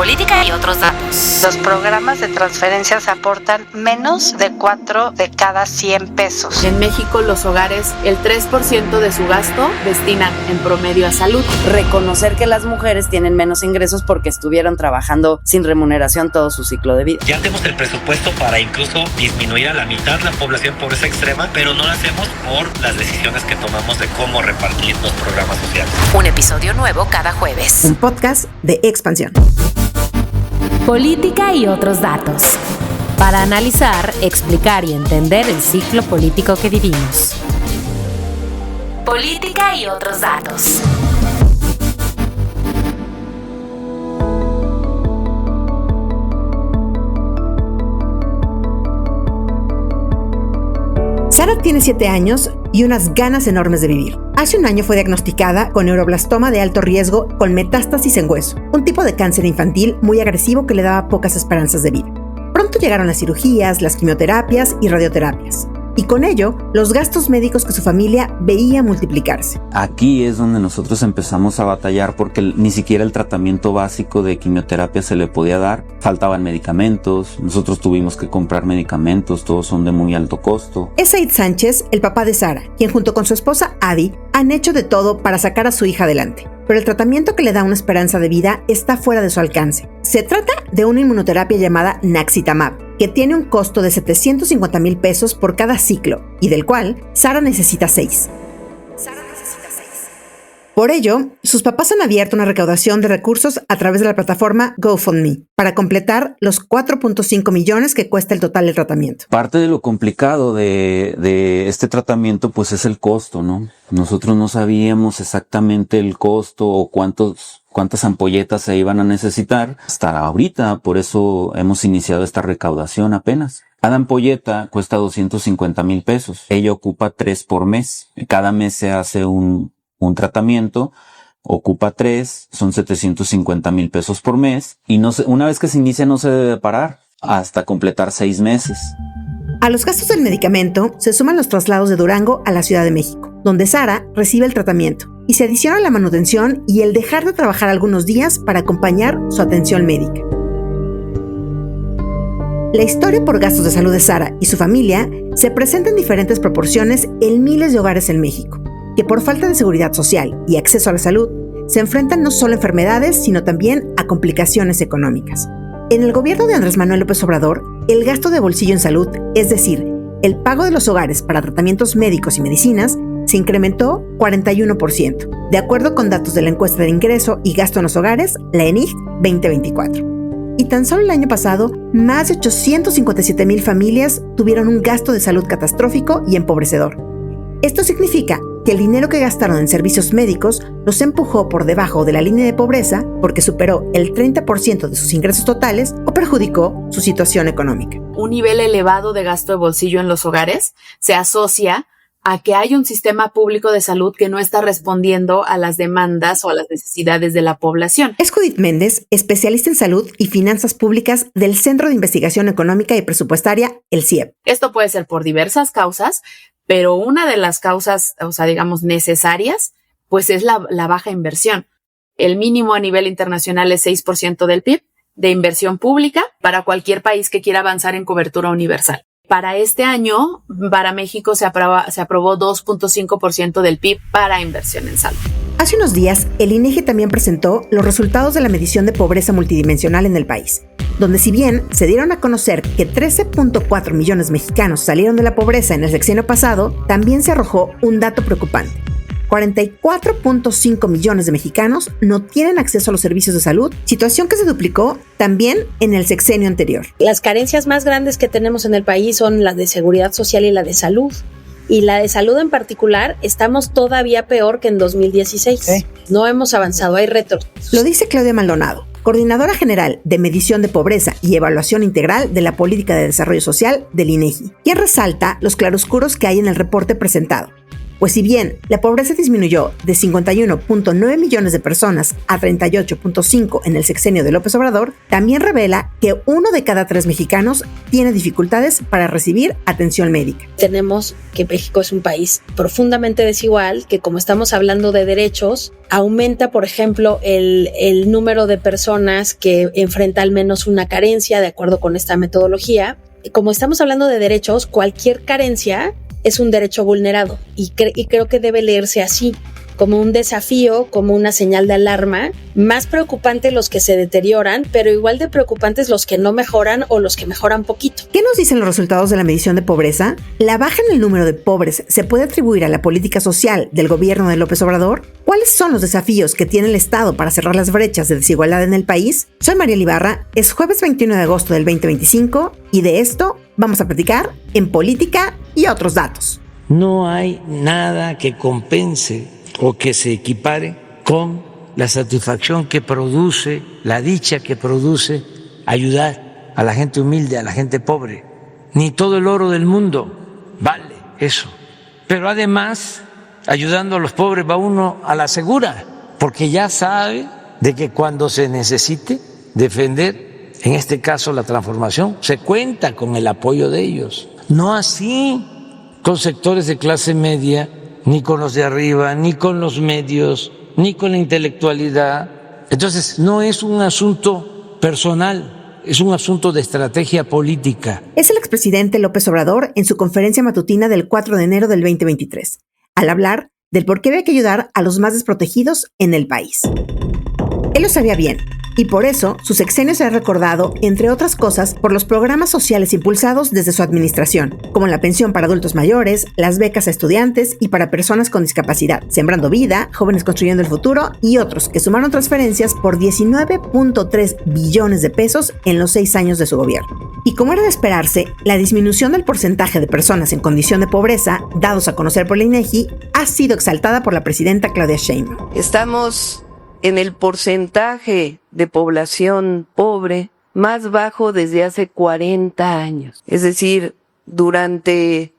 política y otros datos. Los programas de transferencias aportan menos de 4 de cada 100 pesos. En México, los hogares, el 3% de su gasto destinan en promedio a salud. Reconocer que las mujeres tienen menos ingresos porque estuvieron trabajando sin remuneración todo su ciclo de vida. Ya tenemos el presupuesto para incluso disminuir a la mitad la población en pobreza extrema, pero no lo hacemos por las decisiones que tomamos de cómo repartir los programas sociales. Un episodio nuevo cada jueves. Un podcast de Expansión. Política y otros datos. Para analizar, explicar y entender el ciclo político que vivimos. Política y otros datos. Sara tiene 7 años y unas ganas enormes de vivir. Hace un año fue diagnosticada con neuroblastoma de alto riesgo con metástasis en hueso, un tipo de cáncer infantil muy agresivo que le daba pocas esperanzas de vida. Pronto llegaron las cirugías, las quimioterapias y radioterapias. Y con ello, los gastos médicos que su familia veía multiplicarse. Aquí es donde nosotros empezamos a batallar porque ni siquiera el tratamiento básico de quimioterapia se le podía dar. Faltaban medicamentos, nosotros tuvimos que comprar medicamentos, todos son de muy alto costo. Es Said Sánchez, el papá de Sara, quien junto con su esposa Adi han hecho de todo para sacar a su hija adelante. Pero el tratamiento que le da una esperanza de vida está fuera de su alcance. Se trata de una inmunoterapia llamada Naxitamab, que tiene un costo de 750,000 pesos por cada ciclo, y del cual Sara necesita 6. Por ello, sus papás han abierto una recaudación de recursos a través de la plataforma GoFundMe para completar los 4.5 millones que cuesta el total del tratamiento. Parte de lo complicado de este tratamiento pues es el costo, ¿no? Nosotros no sabíamos exactamente el costo o cuántas ampolletas se iban a necesitar hasta ahorita, por eso hemos iniciado esta recaudación apenas. Cada ampolleta cuesta 250,000 pesos. Ella ocupa 3 por mes. Cada mes se hace un tratamiento, ocupa 3, son 750,000 pesos por mes y una vez que se inicia no se debe parar hasta completar 6 meses. A los gastos del medicamento se suman los traslados de Durango a la Ciudad de México, donde Sara recibe el tratamiento, y se adiciona la manutención y el dejar de trabajar algunos días para acompañar su atención médica. La historia por gastos de salud de Sara y su familia se presenta en diferentes proporciones en miles de hogares en México, que por falta de seguridad social y acceso a la salud, se enfrentan no solo a enfermedades, sino también a complicaciones económicas. En el gobierno de Andrés Manuel López Obrador, el gasto de bolsillo en salud, es decir, el pago de los hogares para tratamientos médicos y medicinas, se incrementó 41%, de acuerdo con datos de la encuesta de ingreso y gasto en los hogares, la ENIG 2024. Y tan solo el año pasado, más de 857,000 familias tuvieron un gasto de salud catastrófico y empobrecedor. Esto significa que el dinero que gastaron en servicios médicos los empujó por debajo de la línea de pobreza porque superó el 30% de sus ingresos totales o perjudicó su situación económica. Un nivel elevado de gasto de bolsillo en los hogares se asocia a que hay un sistema público de salud que no está respondiendo a las demandas o a las necesidades de la población. Es Judith Méndez, especialista en salud y finanzas públicas del Centro de Investigación Económica y Presupuestaria, el CIEP. Esto puede ser por diversas causas, pero una de las causas, necesarias, pues es la baja inversión. El mínimo a nivel internacional es 6% del PIB de inversión pública para cualquier país que quiera avanzar en cobertura universal. Para este año, para México se aprobó 2.5% del PIB para inversión en salud. Hace unos días, el INEGI también presentó los resultados de la medición de pobreza multidimensional en el país, donde si bien se dieron a conocer que 13.4 millones de mexicanos salieron de la pobreza en el sexenio pasado, también se arrojó un dato preocupante. 44.5 millones de mexicanos no tienen acceso a los servicios de salud, situación que se duplicó también en el sexenio anterior. Las carencias más grandes que tenemos en el país son las de seguridad social y la de salud. Y la de salud en particular, estamos todavía peor que en 2016. No hemos avanzado, hay retos. Lo dice Claudia Maldonado, coordinadora general de medición de pobreza y evaluación integral de la política de desarrollo social del INEGI, quien resalta los claroscuros que hay en el reporte presentado. Pues si bien la pobreza disminuyó de 51.9 millones de personas a 38.5 en el sexenio de López Obrador, también revela que 1 de cada 3 mexicanos tiene dificultades para recibir atención médica. Tenemos que México es un país profundamente desigual, que como estamos hablando de derechos, aumenta, por ejemplo, el número de personas que enfrenta al menos una carencia de acuerdo con esta metodología. Como estamos hablando de derechos, cualquier carencia es un derecho vulnerado y creo que debe leerse así, como un desafío, como una señal de alarma. Más preocupante los que se deterioran, pero igual de preocupantes los que no mejoran o los que mejoran poquito. ¿Qué nos dicen los resultados de la medición de pobreza? ¿La baja en el número de pobres se puede atribuir a la política social del gobierno de López Obrador? ¿Cuáles son los desafíos que tiene el Estado para cerrar las brechas de desigualdad en el país? Soy Mariela Ibarra, es jueves 21 de agosto del 2025 y de esto vamos a platicar en Política y otros datos. No hay nada que compense o que se equipare con la satisfacción que produce, la dicha que produce ayudar a la gente humilde, a la gente pobre. Ni todo el oro del mundo vale eso. Pero además, ayudando a los pobres va uno a la segura, porque ya sabe de que cuando se necesite defender, en este caso la transformación, se cuenta con el apoyo de ellos. No así con sectores de clase media, ni con los de arriba, ni con los medios, ni con la intelectualidad. Entonces, no es un asunto personal, es un asunto de estrategia política. Es el expresidente López Obrador en su conferencia matutina del 4 de enero del 2023, al hablar del por qué había que ayudar a los más desprotegidos en el país. Él lo sabía bien, y por eso su sexenio será recordado, entre otras cosas, por los programas sociales impulsados desde su administración, como la pensión para adultos mayores, las becas a estudiantes y para personas con discapacidad, Sembrando Vida, Jóvenes Construyendo el Futuro y otros que sumaron transferencias por 19.3 billones de pesos en los 6 años de su gobierno. Y como era de esperarse, la disminución del porcentaje de personas en condición de pobreza, dados a conocer por la INEGI, ha sido exaltada por la presidenta Claudia Sheinbaum. Estamos en el porcentaje de población pobre más bajo desde hace 40 años. Es decir, durante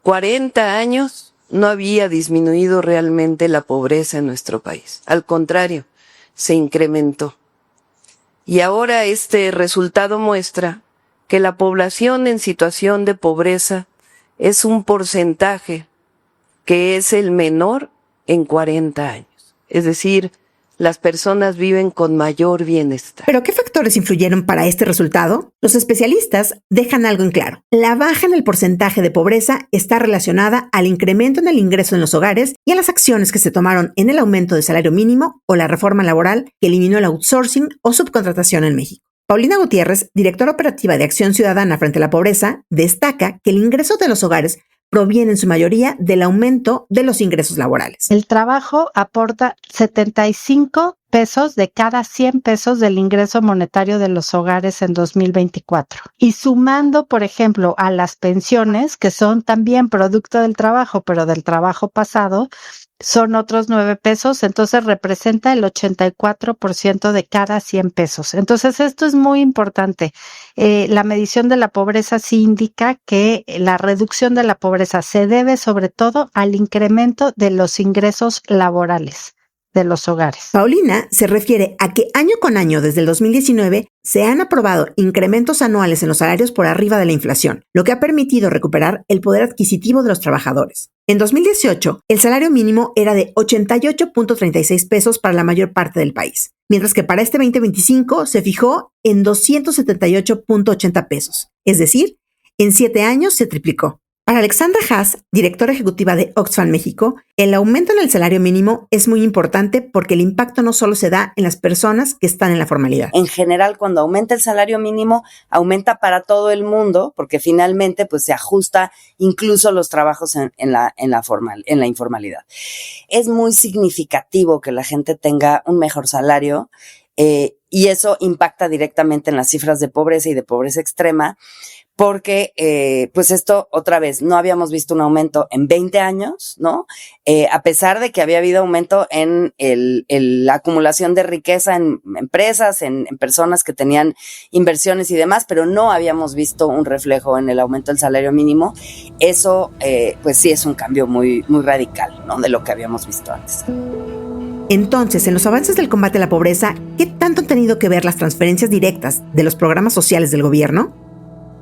40 años no había disminuido realmente la pobreza en nuestro país. Al contrario, se incrementó. Y ahora este resultado muestra que la población en situación de pobreza es un porcentaje que es el menor en 40 años. Es decir, las personas viven con mayor bienestar. ¿Pero qué factores influyeron para este resultado? Los especialistas dejan algo en claro. La baja en el porcentaje de pobreza está relacionada al incremento en el ingreso en los hogares y a las acciones que se tomaron en el aumento del salario mínimo o la reforma laboral que eliminó el outsourcing o subcontratación en México. Paulina Gutiérrez, directora operativa de Acción Ciudadana frente a la Pobreza, destaca que el ingreso de los hogares proviene en su mayoría del aumento de los ingresos laborales. El trabajo aporta 75 pesos de cada 100 pesos del ingreso monetario de los hogares en 2024. Y sumando, por ejemplo, a las pensiones, que son también producto del trabajo, pero del trabajo pasado, son otros 9 pesos, entonces representa el 84% de cada 100 pesos. Entonces esto es muy importante. La medición de la pobreza sí indica que la reducción de la pobreza se debe sobre todo al incremento de los ingresos laborales de los hogares. Paulina se refiere a que año con año desde el 2019 se han aprobado incrementos anuales en los salarios por arriba de la inflación, lo que ha permitido recuperar el poder adquisitivo de los trabajadores. En 2018, el salario mínimo era de 88.36 pesos para la mayor parte del país, mientras que para este 2025 se fijó en 278.80 pesos, es decir, en 7 años se triplicó. Para Alexandra Haas, directora ejecutiva de Oxfam México, el aumento en el salario mínimo es muy importante porque el impacto no solo se da en las personas que están en la formalidad. En general, cuando aumenta el salario mínimo, aumenta para todo el mundo, porque finalmente pues se ajusta incluso los trabajos en la informalidad. Es muy significativo que la gente tenga un mejor salario, y eso impacta directamente en las cifras de pobreza y de pobreza extrema, porque pues esto otra vez no habíamos visto un aumento en 20 años, ¿no? A pesar de que había habido aumento en la acumulación de riqueza en empresas, en personas que tenían inversiones y demás, pero no habíamos visto un reflejo en el aumento del salario mínimo. Eso pues sí es un cambio muy, muy radical, ¿no? De lo que habíamos visto antes. Entonces, en los avances del combate a la pobreza, ¿qué tanto han tenido que ver las transferencias directas de los programas sociales del gobierno?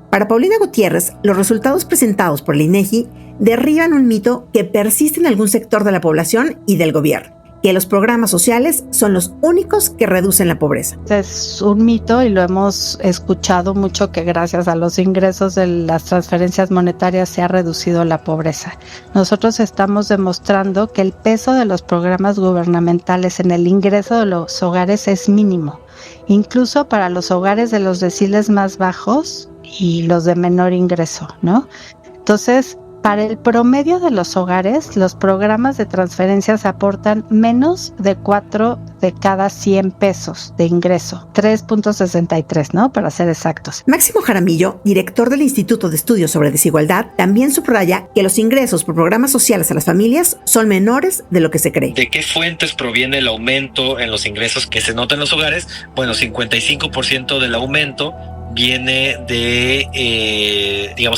Para Paulina Gutiérrez, los resultados presentados por el INEGI derriban un mito que persiste en algún sector de la población y del gobierno, que los programas sociales son los únicos que reducen la pobreza. Es un mito y lo hemos escuchado mucho, que gracias a los ingresos de las transferencias monetarias se ha reducido la pobreza. Nosotros estamos demostrando que el peso de los programas gubernamentales en el ingreso de los hogares es mínimo, incluso para los hogares de los deciles más bajos y los de menor ingreso, ¿no? Entonces, para el promedio de los hogares, los programas de transferencias aportan menos de 4 de cada 100 pesos de ingreso, 3.63, ¿no? Para ser exactos. Máximo Jaramillo, director del Instituto de Estudios sobre Desigualdad, también subraya que los ingresos por programas sociales a las familias son menores de lo que se cree. ¿De qué fuentes proviene el aumento en los ingresos que se nota en los hogares? Bueno, 55% del aumento viene de,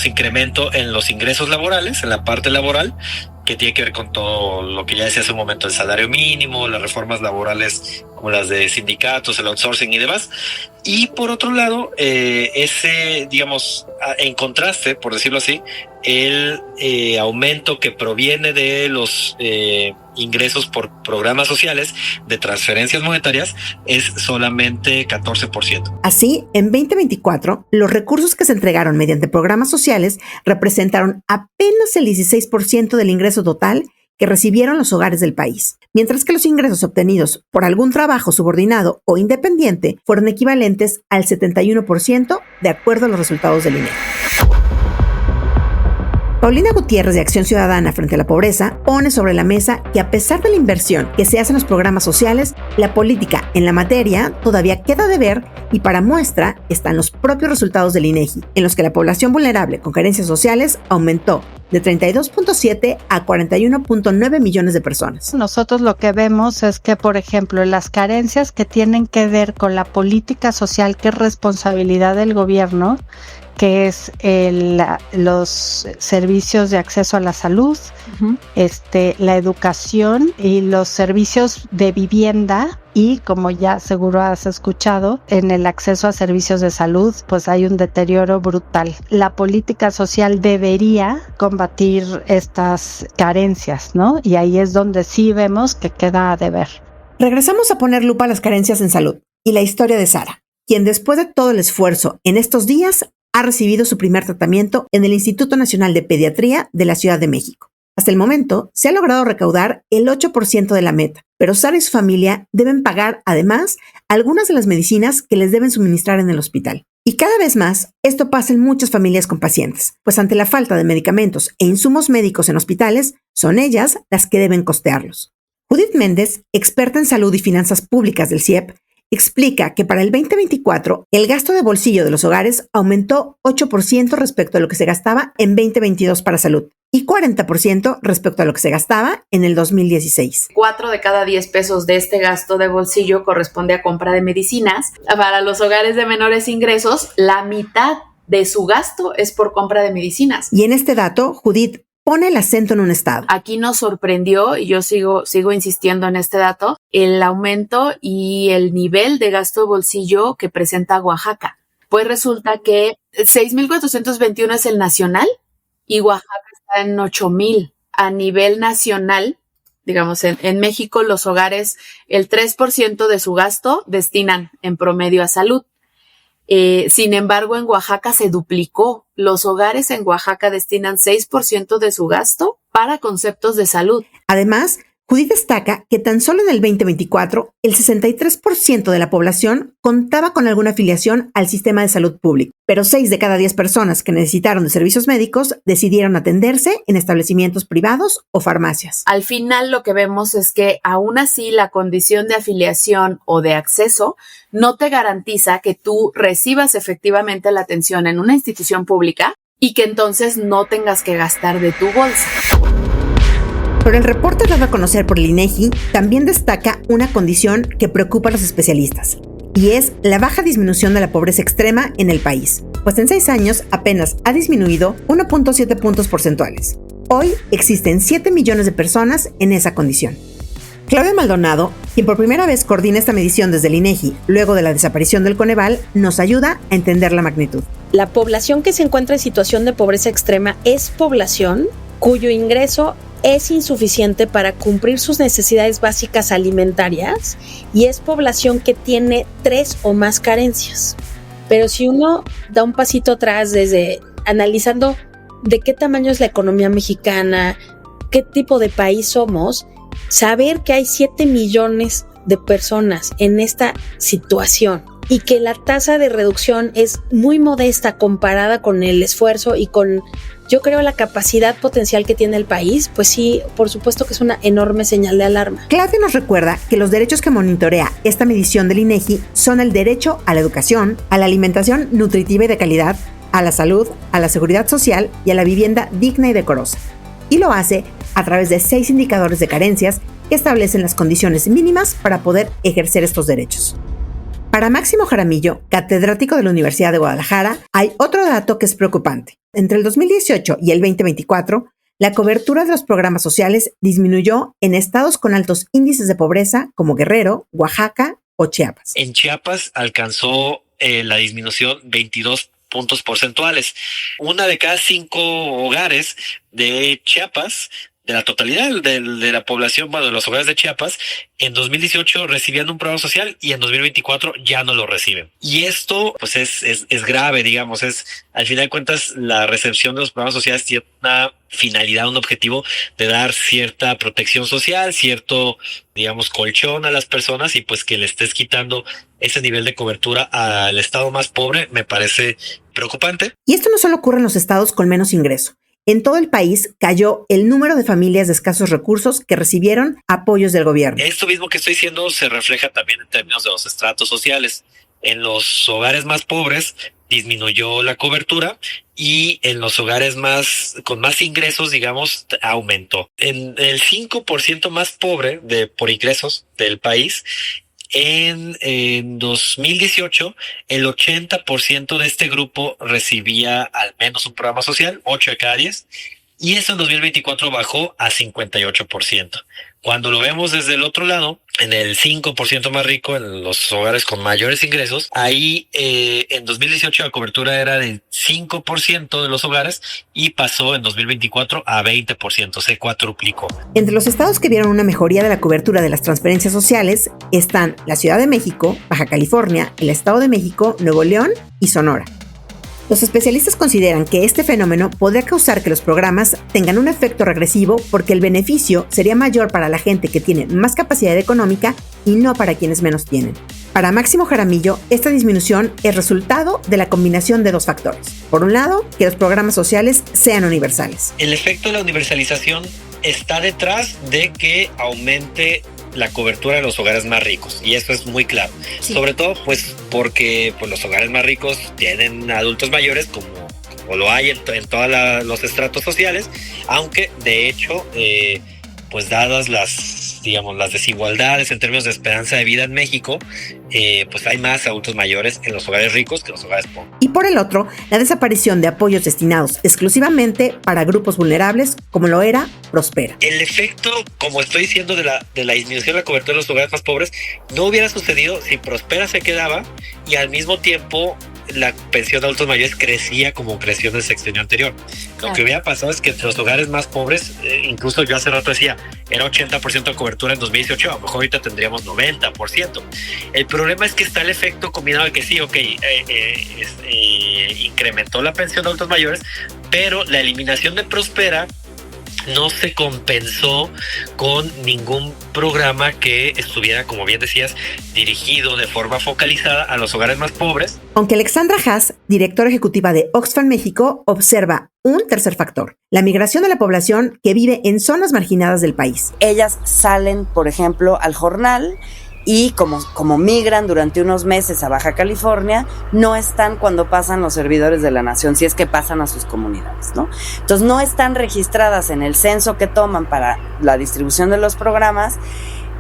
incremento en los ingresos laborales, en la parte laboral, que tiene que ver con todo lo que ya decía hace un momento, el salario mínimo, las reformas laborales como las de sindicatos, el outsourcing y demás. Y por otro lado, en contraste, por decirlo así, el aumento que proviene de los ingresos por programas sociales de transferencias monetarias es solamente 14%. Así, en 2024, los recursos que se entregaron mediante programas sociales representaron apenas el 16% del ingreso total que recibieron los hogares del país, mientras que los ingresos obtenidos por algún trabajo subordinado o independiente fueron equivalentes al 71% de acuerdo a los resultados del INEGI. Paulina Gutiérrez, de Acción Ciudadana frente a la Pobreza, pone sobre la mesa que a pesar de la inversión que se hace en los programas sociales, la política en la materia todavía queda de ver, y para muestra están los propios resultados del INEGI, en los que la población vulnerable con carencias sociales aumentó de 32.7 a 41.9 millones de personas. Nosotros lo que vemos es que, por ejemplo, las carencias que tienen que ver con la política social, que es responsabilidad del gobierno, que es los servicios de acceso a la salud, la educación y los servicios de vivienda, y como ya seguro has escuchado, en el acceso a servicios de salud, pues hay un deterioro brutal. La política social debería combatir estas carencias, ¿no? Y ahí es donde sí vemos que queda a deber. Regresamos a poner lupa a las carencias en salud y la historia de Sara, quien después de todo el esfuerzo en estos días ha recibido su primer tratamiento en el Instituto Nacional de Pediatría de la Ciudad de México. Hasta el momento, se ha logrado recaudar el 8% de la meta, pero Sara y su familia deben pagar, además, algunas de las medicinas que les deben suministrar en el hospital. Y cada vez más, esto pasa en muchas familias con pacientes, pues ante la falta de medicamentos e insumos médicos en hospitales, son ellas las que deben costearlos. Judith Méndez, experta en salud y finanzas públicas del CIEP, explica que para el 2024 el gasto de bolsillo de los hogares aumentó 8% respecto a lo que se gastaba en 2022 para salud y 40% respecto a lo que se gastaba en el 2016. 4 de cada 10 pesos de este gasto de bolsillo corresponde a compra de medicinas. Para los hogares de menores ingresos, la mitad de su gasto es por compra de medicinas. Y en este dato, Judith pone el acento en un estado. Aquí nos sorprendió, y yo sigo insistiendo en este dato, el aumento y el nivel de gasto de bolsillo que presenta Oaxaca. Pues resulta que 6,421 es el nacional y Oaxaca está en 8,000. A nivel nacional, digamos, en México los hogares, el 3% de su gasto destinan en promedio a salud. Sin embargo, en Oaxaca se duplicó. Los hogares en Oaxaca destinan 6% de su gasto para conceptos de salud. Además, Judith destaca que tan solo en el 2024, el 63% de la población contaba con alguna afiliación al sistema de salud público, pero 6 de cada 10 personas que necesitaron de servicios médicos decidieron atenderse en establecimientos privados o farmacias. Al final lo que vemos es que aún así la condición de afiliación o de acceso no te garantiza que tú recibas efectivamente la atención en una institución pública y que entonces no tengas que gastar de tu bolsa. Pero el reporte dado a conocer por el INEGI también destaca una condición que preocupa a los especialistas, y es la baja disminución de la pobreza extrema en el país, pues en 6 años apenas ha disminuido 1.7 puntos porcentuales. Hoy existen 7 millones de personas en esa condición. Claudia Maldonado, quien por primera vez coordina esta medición desde el INEGI luego de la desaparición del Coneval, nos ayuda a entender la magnitud. La población que se encuentra en situación de pobreza extrema es población cuyo ingreso es insuficiente para cumplir sus necesidades básicas alimentarias y es población que tiene 3 o más carencias. Pero si uno da un pasito atrás desde analizando de qué tamaño es la economía mexicana, qué tipo de país somos, saber que hay 7 millones de personas en esta situación y que la tasa de reducción es muy modesta comparada con el esfuerzo y con, yo creo, la capacidad potencial que tiene el país, pues sí, por supuesto que es una enorme señal de alarma. Claudia nos recuerda que los derechos que monitorea esta medición del INEGI son el derecho a la educación, a la alimentación nutritiva y de calidad, a la salud, a la seguridad social y a la vivienda digna y decorosa. Y lo hace a través de 6 indicadores de carencias que establecen las condiciones mínimas para poder ejercer estos derechos. Para Máximo Jaramillo, catedrático de la Universidad de Guadalajara, hay otro dato que es preocupante. Entre el 2018 y el 2024, la cobertura de los programas sociales disminuyó en estados con altos índices de pobreza como Guerrero, Oaxaca o Chiapas. En Chiapas alcanzó la disminución 22 puntos porcentuales. 1 de cada 5 hogares de Chiapas, de la totalidad de la población, bueno, de los hogares de Chiapas, en 2018 recibían un programa social y en 2024 ya no lo reciben. Y esto, pues es grave, digamos, al final de cuentas, la recepción de los programas sociales tiene una finalidad, un objetivo de dar cierta protección social, cierto, digamos, colchón a las personas, y pues que le estés quitando ese nivel de cobertura al estado más pobre me parece preocupante. Y esto no solo ocurre en los estados con menos ingreso. En todo el país cayó el número de familias de escasos recursos que recibieron apoyos del gobierno. Esto mismo que estoy diciendo se refleja también en términos de los estratos sociales. En los hogares más pobres disminuyó la cobertura y en los hogares con más ingresos, digamos, aumentó. En el 5% más pobre por ingresos del país, en 2018, el 80% de este grupo recibía al menos un programa social, 8 de cada 10, y eso en 2024 bajó a 58%. Cuando lo vemos desde el otro lado, en el 5% más rico, en los hogares con mayores ingresos, ahí en 2018 la cobertura era del 5% de los hogares y pasó en 2024 a 20%, se cuadruplicó. Entre los estados que vieron una mejoría de la cobertura de las transferencias sociales están la Ciudad de México, Baja California, el Estado de México, Nuevo León y Sonora. Los especialistas consideran que este fenómeno podría causar que los programas tengan un efecto regresivo porque el beneficio sería mayor para la gente que tiene más capacidad económica y no para quienes menos tienen. Para Máximo Jaramillo, esta disminución es resultado de la combinación de 2 factores. Por un lado, que los programas sociales sean universales. El efecto de la universalización está detrás de que aumente la cobertura de los hogares más ricos, y eso es muy claro. Sí. Sobre todo pues porque pues, los hogares más ricos tienen adultos mayores como lo hay en todos los estratos sociales, aunque de hecho pues dadas las desigualdades en términos de esperanza de vida en México, pues hay más adultos mayores en los hogares ricos que en los hogares pobres. Y por el otro, la desaparición de apoyos destinados exclusivamente para grupos vulnerables, como lo era Prospera. El efecto, como estoy diciendo, de la disminución de la cobertura de los hogares más pobres no hubiera sucedido si Prospera se quedaba y al mismo tiempo la pensión de adultos mayores crecía como creció en el sexenio anterior. Lo que hubiera pasado es que entre los hogares más pobres, incluso yo hace rato decía, era 80% de cobertura en 2018, a lo mejor ahorita tendríamos 90%. El problema es que está el efecto combinado de que sí, incrementó la pensión de adultos mayores, pero la eliminación de Prospera no se compensó con ningún programa que estuviera, como bien decías, dirigido de forma focalizada a los hogares más pobres. Aunque Alexandra Haas, directora ejecutiva de Oxfam México, observa un tercer factor: la migración de la población que vive en zonas marginadas del país. Ellas salen, por ejemplo, al jornal y como migran durante unos meses a Baja California, no están cuando pasan los servidores de la nación, si es que pasan a sus comunidades, ¿no? Entonces no están registradas en el censo que toman para la distribución de los programas,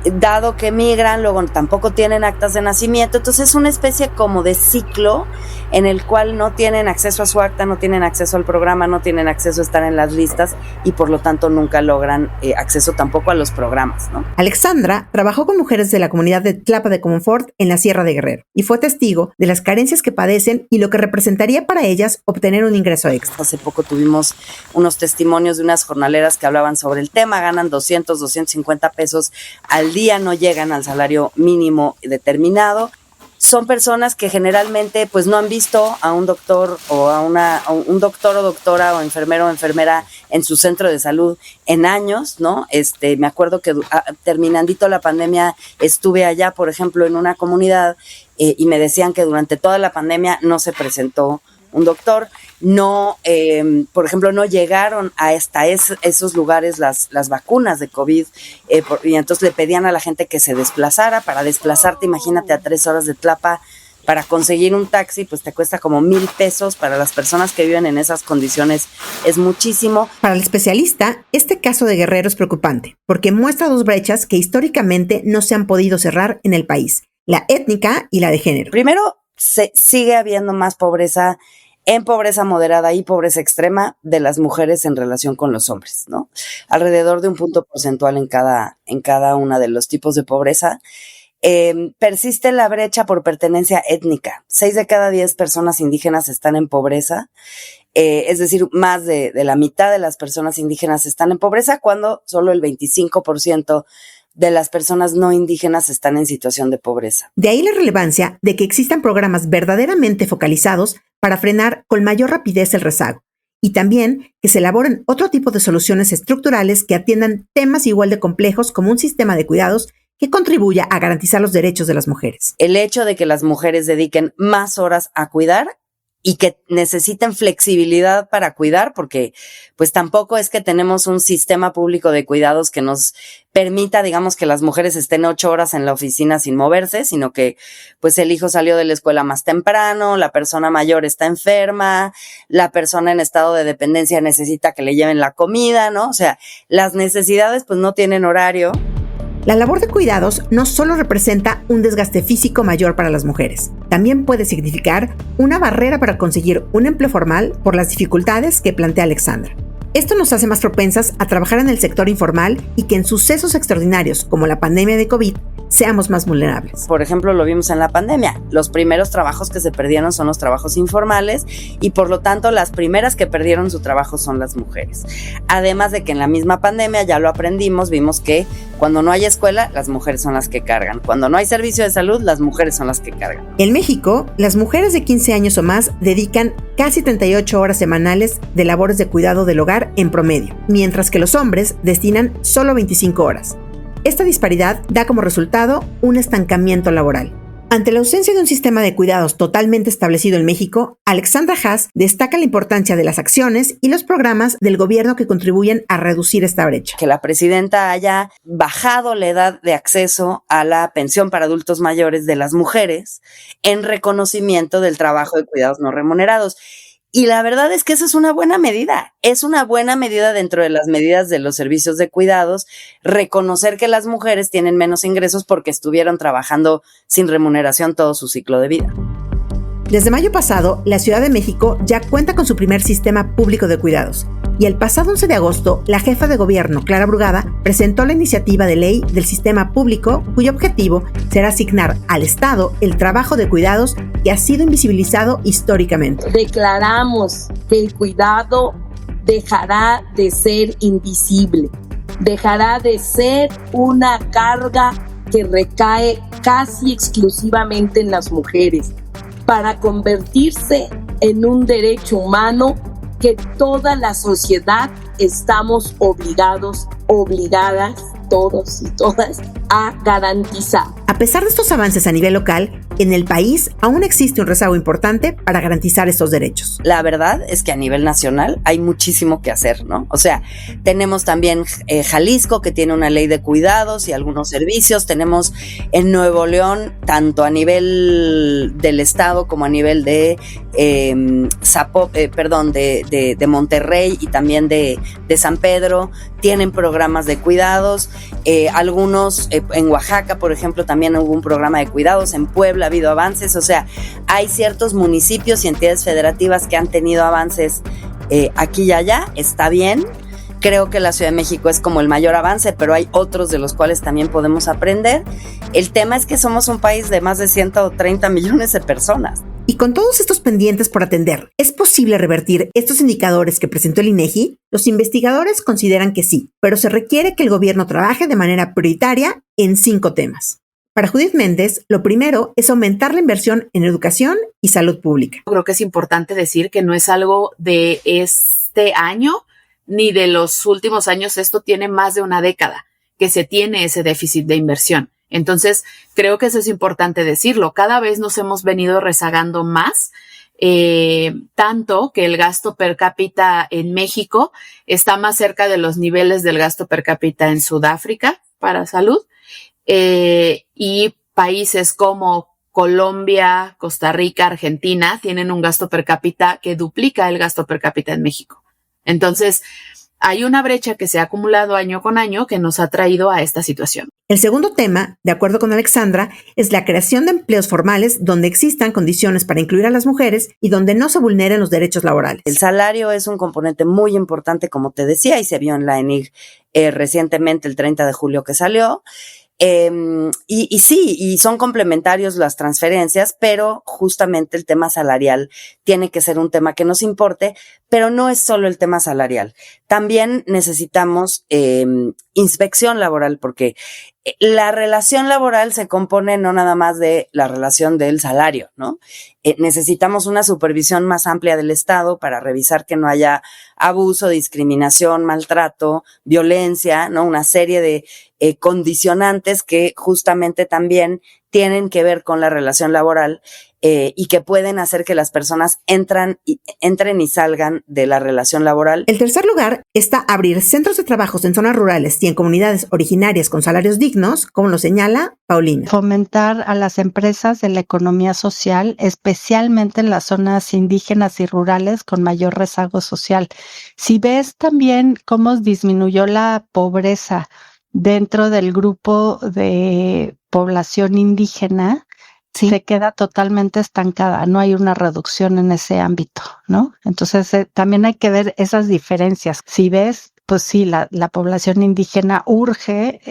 dado que migran, luego tampoco tienen actas de nacimiento. Entonces es una especie como de ciclo en el cual no tienen acceso a su acta, no tienen acceso al programa, no tienen acceso a estar en las listas y por lo tanto nunca logran acceso tampoco a los programas, ¿no? Alexandra trabajó con mujeres de la comunidad de Tlapa de Comonfort en la Sierra de Guerrero y fue testigo de las carencias que padecen y lo que representaría para ellas obtener un ingreso extra. Hace poco tuvimos unos testimonios de unas jornaleras que hablaban sobre el tema, ganan 200, 250 pesos al día, no llegan al salario mínimo determinado. Son personas que generalmente pues no han visto a un doctor o a un doctor o doctora o enfermero o enfermera en su centro de salud en años, ¿no? Me acuerdo que terminandito la pandemia estuve allá, por ejemplo, en una comunidad y me decían que durante toda la pandemia no se presentó un doctor, no, por ejemplo, no llegaron hasta esos lugares las vacunas de COVID, y entonces le pedían a la gente que se desplazara. Para desplazarte, imagínate, a 3 horas de Tlapa, para conseguir un taxi, pues te cuesta como 1,000 pesos. Para las personas que viven en esas condiciones es muchísimo. Para el especialista, este caso de Guerrero es preocupante, porque muestra 2 brechas que históricamente no se han podido cerrar en el país: la étnica y la de género. Primero, sigue habiendo más pobreza en pobreza moderada y pobreza extrema de las mujeres en relación con los hombres, ¿no? Alrededor de un punto porcentual en cada uno de los tipos de pobreza. Persiste la brecha por pertenencia étnica. 6 de cada 10 personas indígenas están en pobreza. Es decir, más de la mitad de las personas indígenas están en pobreza, cuando solo el 25% de las personas no indígenas están en situación de pobreza. De ahí la relevancia de que existan programas verdaderamente focalizados para frenar con mayor rapidez el rezago, y también que se elaboren otro tipo de soluciones estructurales que atiendan temas igual de complejos, como un sistema de cuidados que contribuya a garantizar los derechos de las mujeres. El hecho de que las mujeres dediquen más horas a cuidar y que necesiten flexibilidad para cuidar, porque pues tampoco es que tenemos un sistema público de cuidados que nos permita, digamos, que las mujeres estén 8 horas en la oficina sin moverse, sino que pues el hijo salió de la escuela más temprano, la persona mayor está enferma, la persona en estado de dependencia necesita que le lleven la comida, ¿no? O sea, las necesidades pues no tienen horario. La labor de cuidados no solo representa un desgaste físico mayor para las mujeres, también puede significar una barrera para conseguir un empleo formal por las dificultades que plantea Alexandra. Esto nos hace más propensas a trabajar en el sector informal y que en sucesos extraordinarios como la pandemia de COVID seamos más vulnerables. Por ejemplo, lo vimos en la pandemia. Los primeros trabajos que se perdieron son los trabajos informales y por lo tanto las primeras que perdieron su trabajo son las mujeres. Además de que en la misma pandemia, ya lo aprendimos, vimos que cuando no hay escuela, las mujeres son las que cargan. Cuando no hay servicio de salud, las mujeres son las que cargan. En México, las mujeres de 15 años o más dedican casi 38 horas semanales de labores de cuidado del hogar en promedio, mientras que los hombres destinan solo 25 horas. Esta disparidad da como resultado un estancamiento laboral. Ante la ausencia de un sistema de cuidados totalmente establecido en México, Alexandra Haas destaca la importancia de las acciones y los programas del gobierno que contribuyen a reducir esta brecha. Que la presidenta haya bajado la edad de acceso a la pensión para adultos mayores de las mujeres en reconocimiento del trabajo de cuidados no remunerados. Y la verdad es que esa es una buena medida. Es una buena medida dentro de las medidas de los servicios de cuidados, reconocer que las mujeres tienen menos ingresos porque estuvieron trabajando sin remuneración todo su ciclo de vida. Desde mayo pasado, la Ciudad de México ya cuenta con su primer sistema público de cuidados. Y el pasado 11 de agosto, la jefa de gobierno, Clara Brugada, presentó la iniciativa de ley del sistema público, cuyo objetivo será asignar al Estado el trabajo de cuidados que ha sido invisibilizado históricamente. Declaramos que el cuidado dejará de ser invisible, dejará de ser una carga que recae casi exclusivamente en las mujeres, para convertirse en un derecho humano que toda la sociedad estamos obligadas, todos y todas, a garantizar. A pesar de estos avances a nivel local, en el país aún existe un rezago importante para garantizar estos derechos. La verdad es que a nivel nacional hay muchísimo que hacer, ¿no? O sea, tenemos también Jalisco, que tiene una ley de cuidados y algunos servicios. Tenemos en Nuevo León, tanto a nivel del estado como a nivel de de Monterrey y también de San Pedro, tienen programas de cuidados. Algunos en Oaxaca, por ejemplo, también hubo un programa de cuidados. En Puebla ha habido avances. O sea, hay ciertos municipios y entidades federativas que han tenido avances aquí y allá. Está bien. Creo que la Ciudad de México es como el mayor avance, pero hay otros de los cuales también podemos aprender. El tema es que somos un país de más de 130 millones de personas. Y con todos estos pendientes por atender, ¿es posible revertir estos indicadores que presentó el INEGI? Los investigadores consideran que sí, pero se requiere que el gobierno trabaje de manera prioritaria en 5 temas. Para Judith Méndez, lo primero es aumentar la inversión en educación y salud pública. Creo que es importante decir que no es algo de este año ni de los últimos años. Esto tiene más de una década que se tiene ese déficit de inversión. Entonces, creo que eso es importante decirlo. Cada vez nos hemos venido rezagando más, tanto que el gasto per cápita en México está más cerca de los niveles del gasto per cápita en Sudáfrica para salud, y países como Colombia, Costa Rica, Argentina tienen un gasto per cápita que duplica el gasto per cápita en México. Entonces, hay una brecha que se ha acumulado año con año que nos ha traído a esta situación. El segundo tema, de acuerdo con Alexandra, es la creación de empleos formales donde existan condiciones para incluir a las mujeres y donde no se vulneren los derechos laborales. El salario es un componente muy importante, como te decía, y se vio en la ENIG recientemente, el 30 de julio que salió. Y son complementarios las transferencias, pero justamente el tema salarial tiene que ser un tema que nos importe, pero no es solo el tema salarial. También necesitamos inspección laboral, porque la relación laboral se compone no nada más de la relación del salario, ¿no? Necesitamos una supervisión más amplia del Estado para revisar que no haya abuso, discriminación, maltrato, violencia, ¿no? Una serie de condicionantes que justamente también tienen que ver con la relación laboral y que pueden hacer que las personas entren y salgan de la relación laboral. El tercer lugar está abrir centros de trabajos en zonas rurales y en comunidades originarias con salarios dignos, como lo señala Paulina. Fomentar a las empresas de la economía social, especialmente en las zonas indígenas y rurales con mayor rezago social. Si ves también cómo disminuyó la pobreza dentro del grupo de población indígena, sí, se queda totalmente estancada, no hay una reducción en ese ámbito, ¿no? Entonces también hay que ver esas diferencias. Si ves, pues sí, la población indígena urge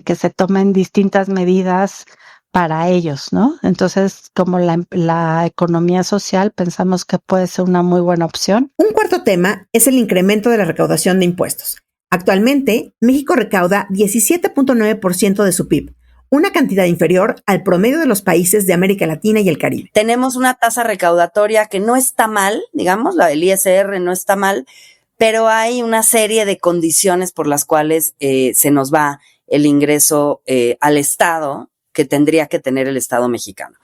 que se tomen distintas medidas para ellos, ¿no? Entonces, como la economía social, pensamos que puede ser una muy buena opción. Un cuarto tema es el incremento de la recaudación de impuestos. Actualmente, México recauda 17.9% de su PIB, una cantidad inferior al promedio de los países de América Latina y el Caribe. Tenemos una tasa recaudatoria que no está mal, digamos, la del ISR no está mal, pero hay una serie de condiciones por las cuales se nos va el ingreso al Estado que tendría que tener el Estado mexicano.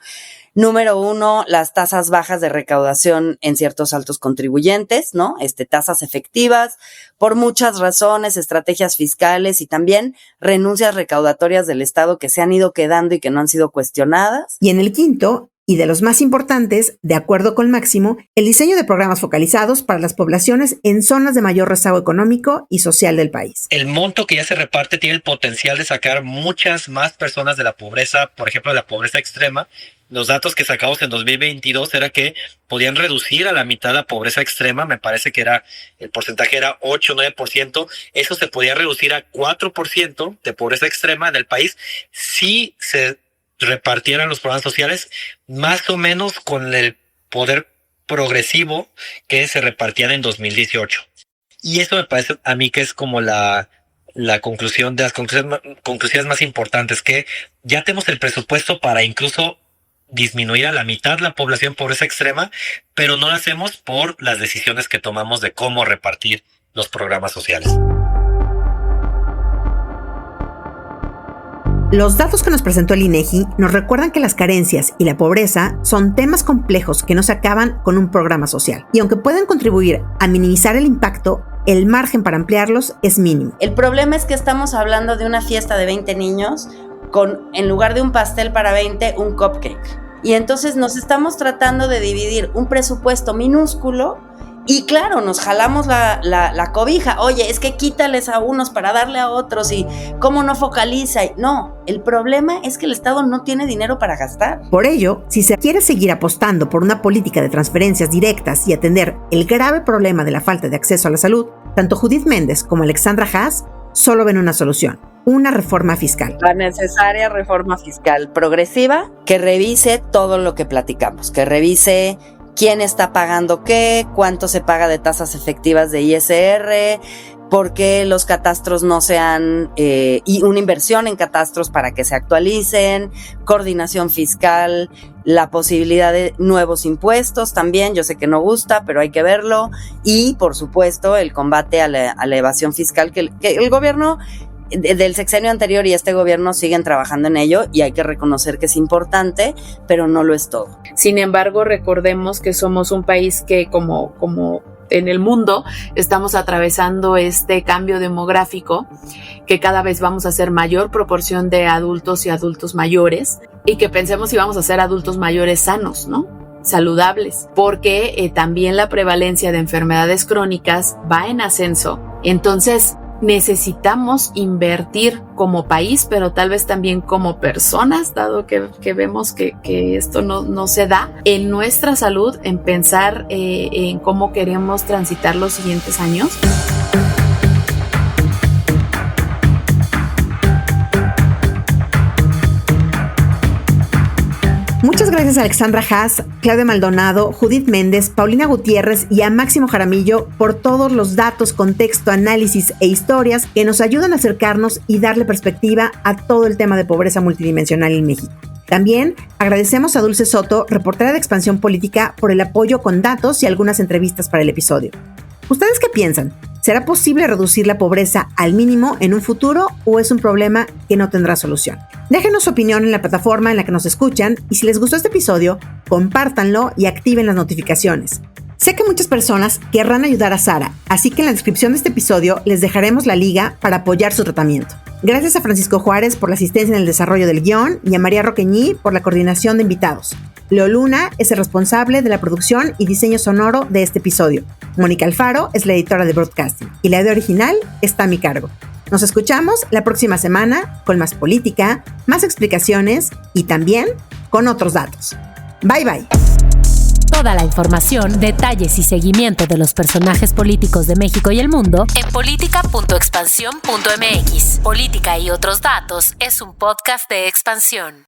Número 1, las tasas bajas de recaudación en ciertos altos contribuyentes, ¿no? Tasas efectivas, por muchas razones, estrategias fiscales y también renuncias recaudatorias del Estado que se han ido quedando y que no han sido cuestionadas. Y en el quinto, y de los más importantes, de acuerdo con Máximo, el diseño de programas focalizados para las poblaciones en zonas de mayor rezago económico y social del país. El monto que ya se reparte tiene el potencial de sacar muchas más personas de la pobreza, por ejemplo, de la pobreza extrema. Los datos que sacamos en 2022 era que podían reducir a la mitad la pobreza extrema, me parece que el porcentaje era 8 o 9%, eso se podía reducir a 4% de pobreza extrema en el país si se repartieran los programas sociales más o menos con el poder progresivo que se repartían en 2018. Y eso me parece a mí que es como la conclusión de las conclusiones más importantes, que ya tenemos el presupuesto para incluso disminuir a la mitad la población en pobreza extrema, pero no lo hacemos por las decisiones que tomamos de cómo repartir los programas sociales. Los datos que nos presentó el INEGI nos recuerdan que las carencias y la pobreza son temas complejos que no se acaban con un programa social. Y aunque pueden contribuir a minimizar el impacto, el margen para ampliarlos es mínimo. El problema es que estamos hablando de una fiesta de 20 niños con, en lugar de un pastel para 20, un cupcake. Y entonces nos estamos tratando de dividir un presupuesto minúsculo. Y claro, nos jalamos la cobija. Oye, es que quítales a unos para darle a otros y cómo no focaliza. No, el problema es que el Estado no tiene dinero para gastar. Por ello, si se quiere seguir apostando por una política de transferencias directas y atender el grave problema de la falta de acceso a la salud, tanto Judith Méndez como Alexandra Haas solo ven una solución: una reforma fiscal. La necesaria reforma fiscal progresiva que revise todo lo que platicamos, que revise quién está pagando qué, cuánto se paga de tasas efectivas de ISR, por qué los catastros no sean, y una inversión en catastros para que se actualicen, coordinación fiscal, la posibilidad de nuevos impuestos también, yo sé que no gusta, pero hay que verlo, y por supuesto el combate a la evasión fiscal que el gobierno del sexenio anterior y este gobierno siguen trabajando en ello, y hay que reconocer que es importante, pero no lo es todo. Sin embargo, recordemos que somos un país que como en el mundo estamos atravesando este cambio demográfico, que cada vez vamos a hacer mayor proporción de adultos y adultos mayores, y que pensemos si vamos a ser adultos mayores sanos, ¿no? Saludables, porque también la prevalencia de enfermedades crónicas va en ascenso. Entonces necesitamos invertir como país, pero tal vez también como personas, dado que vemos que esto no se da, en nuestra salud, en pensar en cómo queremos transitar los siguientes años. Muchas gracias a Alexandra Haas, Claudia Maldonado, Judith Méndez, Paulina Gutiérrez y a Máximo Jaramillo por todos los datos, contexto, análisis e historias que nos ayudan a acercarnos y darle perspectiva a todo el tema de pobreza multidimensional en México. También agradecemos a Dulce Soto, reportera de Expansión Política, por el apoyo con datos y algunas entrevistas para el episodio. ¿Ustedes qué piensan? ¿Será posible reducir la pobreza al mínimo en un futuro o es un problema que no tendrá solución? Déjenos su opinión en la plataforma en la que nos escuchan y si les gustó este episodio, compártanlo y activen las notificaciones. Sé que muchas personas querrán ayudar a Sara, así que en la descripción de este episodio les dejaremos la liga para apoyar su tratamiento. Gracias a Francisco Juárez por la asistencia en el desarrollo del guión y a María Roqueñí por la coordinación de invitados. Leo Luna es el responsable de la producción y diseño sonoro de este episodio. Mónica Alfaro es la editora de Broadcasting y la idea original está a mi cargo. Nos escuchamos la próxima semana con más política, más explicaciones y también con otros datos. Bye bye. Toda la información, detalles y seguimiento de los personajes políticos de México y el mundo en política.expansión.mx. Política y otros datos es un podcast de Expansión.